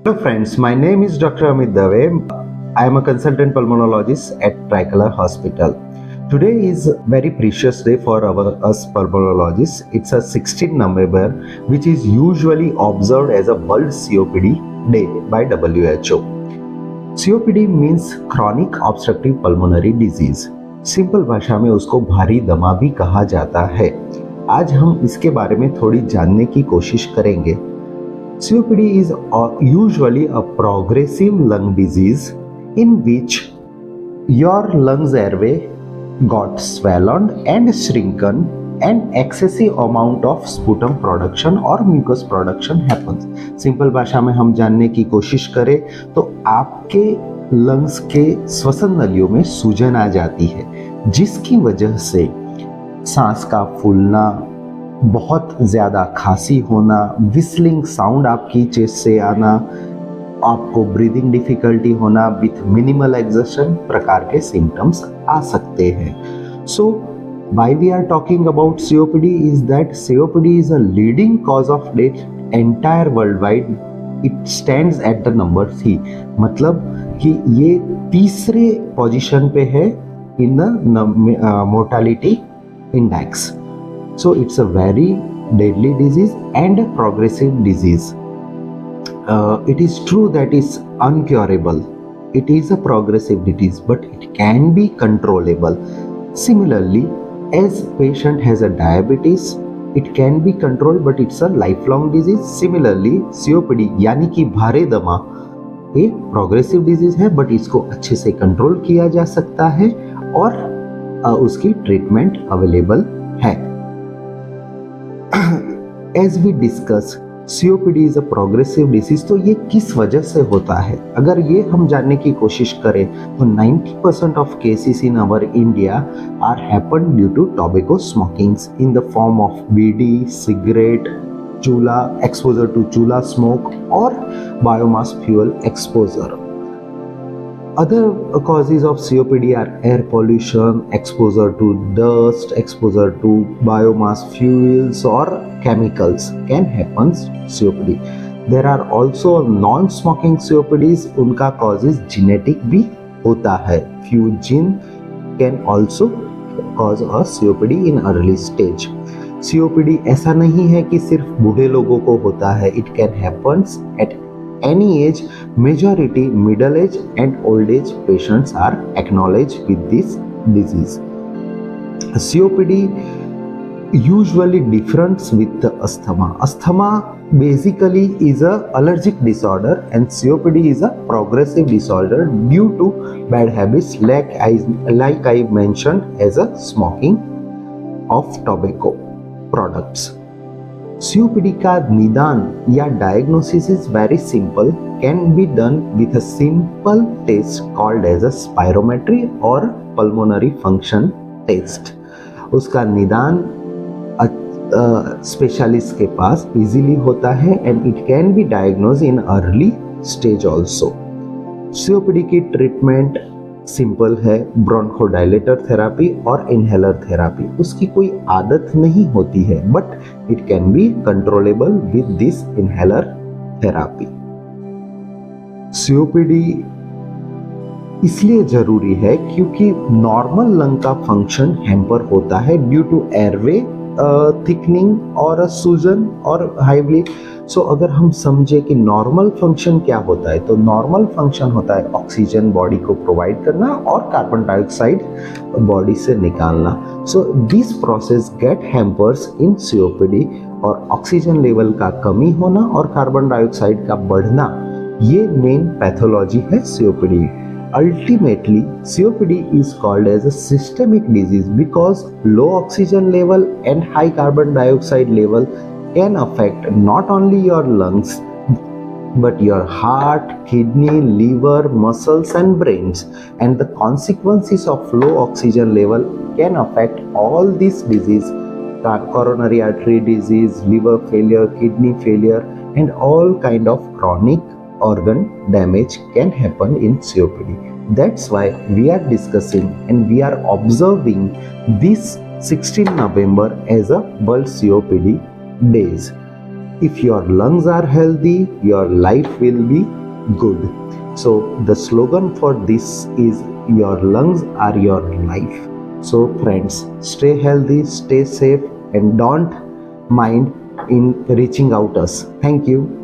Hello friends, my name is Dr. Amit Dave. I am a consultant pulmonologist at Tricolor Hospital. Today is a very precious day for us pulmonologists. It's a 16 November, which is usually observed as a World COPD Day by WHO. COPD means chronic obstructive pulmonary disease. Simple भाषा में उसको भारी दमा भी कहा जाता है। आज हम इसके बारे में थोड़ी जानने की कोशिश करेंगे। COPD is usually a progressive lung disease in which your lungs airway got swollen and shrunken and excessive amount of sputum production or mucus production happens. Simple भाषा में हम जानने की कोशिश करें तो आपके लंग्स के श्वसन नलियों में सूजन आ जाती है, जिसकी वजह से सांस का फूलना, बहुत ज़्यादा खांसी होना, विस्लिंग साउंड आपकी चेस्ट से आना, आपको ब्रीदिंग डिफिकल्टी होना विथ मिनिमल एक्सर्शन प्रकार के सिम्टम्स आ सकते हैं। So why we are talking about COPD is that COPD is a leading cause of death entire world wide. It stands at the number 3, मतलब कि ये तीसरे पोजीशन पे है in the mortality index. So it's a very deadly disease and a progressive disease. It is true that it's uncurable. It is a progressive disease, but it can be controllable. Similarly, as patient has a diabetes, it can be controlled, but it's a lifelong disease. Similarly, COPD यानी कि भारे दमा एक progressive disease है, but इसको अच्छे से control किया जा सकता है और उसकी ट्रीटमेंट अवेलेबल है. As we discuss, COPD is a progressive disease. तो ये किस वजह से होता है? अगर ये हम जानने की कोशिश करें तो 90% of cases in our India are happen due to tobacco smokings in the form of bidi, cigarette, चूल्हा exposure to चूल्हा smoke और biomass fuel exposure. Other causes of COPD are air pollution, exposure to dust, exposure to biomass fuels or chemicals can happen COPD. There are also non-smoking COPDs, उनका causes genetic भी होता है. Few gene can also cause a COPD in early stage. COPD ऐसा नहीं है कि सिर्फ बूढ़े लोगों को होता है. It can happen at any age. Majority middle age and old age patients are acknowledged with this disease. COPD usually differs with the asthma. Asthma basically is a allergic disorder and COPD is a progressive disorder due to bad habits like I mentioned as a smoking of tobacco products. COPD का निदान या diagnosis is very simple, can be done with a simple test called as a spirometry और pulmonary function test. उसका निदान specialist के पास easily होता है and it can be diagnose in early stage also. COPD की ट्रीटमेंट सिंपल है, bronchodilator therapy और इनहेलर थेरापी. उसकी कोई आदत नहीं होती है, but it can be controllable with this inhaler therapy. COPD इसलिए जरूरी है क्योंकि नॉर्मल लंग का फंक्शन हैम्पर होता है ड्यू टू एयरवे थिकनिंग और सूजन और हाईली. सो अगर हम समझे कि नॉर्मल फंक्शन क्या होता है, तो नॉर्मल फंक्शन होता है ऑक्सीजन बॉडी को प्रोवाइड करना और कार्बन डाइऑक्साइड बॉडी से निकालना. So this process get hampers in COPD और ऑक्सीजन लेवल का कमी होना और कार्बन डाइऑक्साइड का बढ़ना, ये मेन पैथोलॉजी है COPD. Ultimately, COPD is called as a systemic disease because low oxygen level and high carbon dioxide level can affect not only your lungs but your heart, kidney, liver, muscles and brains, and the consequences of low oxygen level can affect all these disease: coronary artery disease, liver failure, kidney failure, and all kind of chronic organ damage can happen in COPD. That's why we are discussing and we are observing this 16 November as a World COPD Days. if your lungs are healthy, your life will be good. So the slogan for this is your lungs are your life. So friends, stay healthy, stay safe, and don't mind in reaching out us. Thank you.